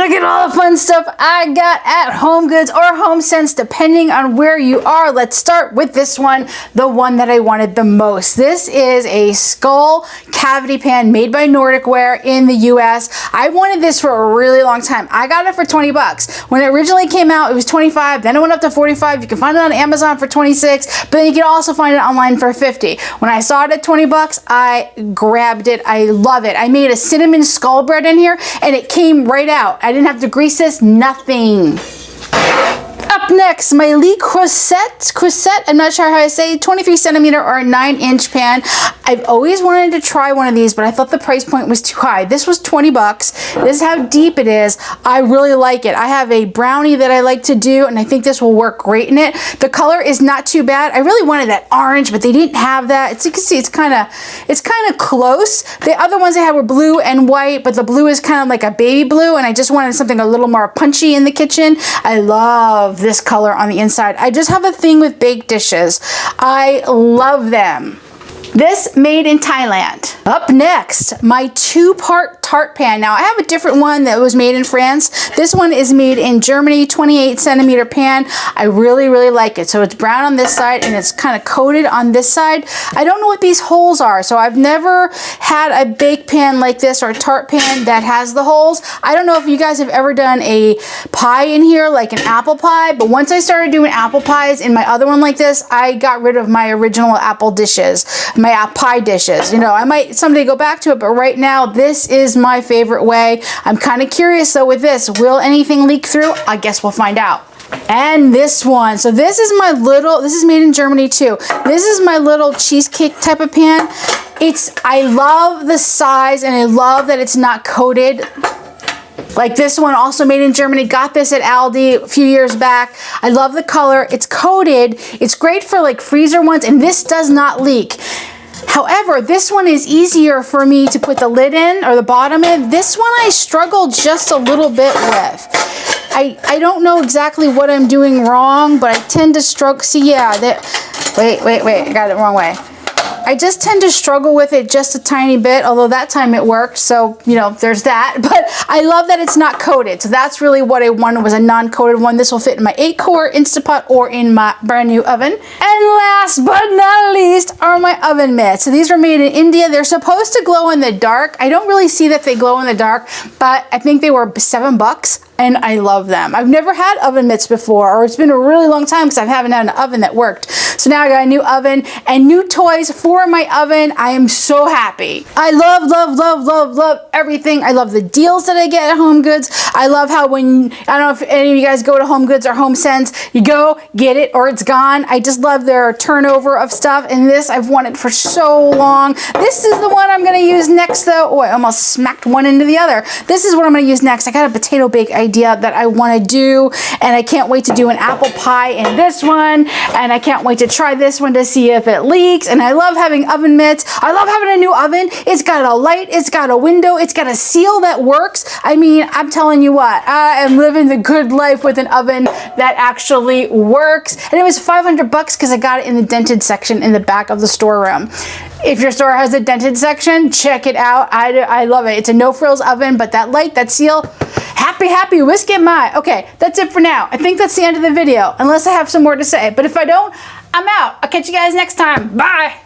Look at all the fun stuff I got at HomeGoods or HomeSense, depending on where you are. Let's start with this one, the one that I wanted the most. This is a skull cavity pan made by Nordic Ware in the US. I wanted this for a really long time. I got it for 20 bucks. When it originally came out, it was 25, then it went up to 45. You can find it on Amazon for 26, but then you can also find it online for 50. When I saw it at 20 bucks, I grabbed it. I love it. I made a cinnamon skull bread in here and it came right out. I didn't have to grease this, nothing. Up next, my Le Creuset, I'm not sure how I say, 23 centimeter or 9-inch pan. I've always wanted to try one of these, but I thought the price point was too high. This was 20 bucks. This is how deep it is. I really like it. I have a brownie that I like to do, and I think this will work great in it. The color is not too bad. I really wanted that orange, but they didn't have that. As you can see, it's kind of close. The other ones I had were blue and white, but the blue is kind of like a baby blue, and I just wanted something a little more punchy in the kitchen. I love this color on the inside. I just have a thing with baked dishes. I love them. This made in Thailand. Up next, my 2-part tart pan. Now I have a different one that was made in France. This one is made in Germany, 28 centimeter pan. I really like it. So it's brown on this side and it's kind of coated on this side. I don't know what these holes are. So I've never had a bake pan like this or a tart pan that has the holes. I don't know if you guys have ever done a pie in here, like an apple pie, but once I started doing apple pies in my other one like this, I got rid of my original apple dishes, my pie dishes. You know, I might someday go back to it, but right now this is my favorite way. I'm kind of curious though with this, will anything leak through? I guess we'll find out. And this one, so this is my little, this is made in Germany too. This is my little cheesecake type of pan. I love the size and I love that it's not coated. Like this one, also made in Germany. Got this at Aldi a few years back. I love the color. It's coated. It's great for like freezer ones, and this does not leak. However, this one is easier for me to put the lid in or the bottom in. This one I struggled just a little bit with. I don't know exactly what I'm doing wrong, but I tend to struggle. See, yeah, wait, I got it the wrong way. I just tend to struggle with it just a tiny bit, although that time it worked, so, you know, there's that. But I love that it's not coated, so that's really what I wanted, was a non-coated one. This will fit in my 8-core Instapot or in my brand new oven. And last but not least are my oven mitts. So these were made in India. They're supposed to glow in the dark. I don't really see that they glow in the dark, but I think they were 7 bucks. And I love them. I've never had oven mitts before, or it's been a really long time because I haven't had an oven that worked. So now I got a new oven and new toys for my oven. I am so happy. I love everything. I love the deals that I get at HomeGoods. I love how when, I don't know if any of you guys go to HomeGoods or HomeSense, you go, get it, or it's gone. I just love their turnover of stuff. And this I've wanted for so long. This is the one I'm gonna use next though. Oh, I almost smacked one into the other. This is what I'm gonna use next. I got a potato bake idea that I want to do, and I can't wait to do an apple pie in this one, and I can't wait to try this one to see if it leaks. And I love having oven mitts. I love having a new oven. It's got a light, it's got a window, it's got a seal that works. I mean, I'm telling you what, I am living the good life with an oven that actually works. And it was 500 bucks because I got it in the dented section in the back of the storeroom. If your store has a dented section, check it out. I love it. It's a no frills oven, but that light, that seal, happy, whisk it my. Okay, that's it for now. I think that's the end of the video, unless I have some more to say. But if I don't, I'm out. I'll catch you guys next time. Bye.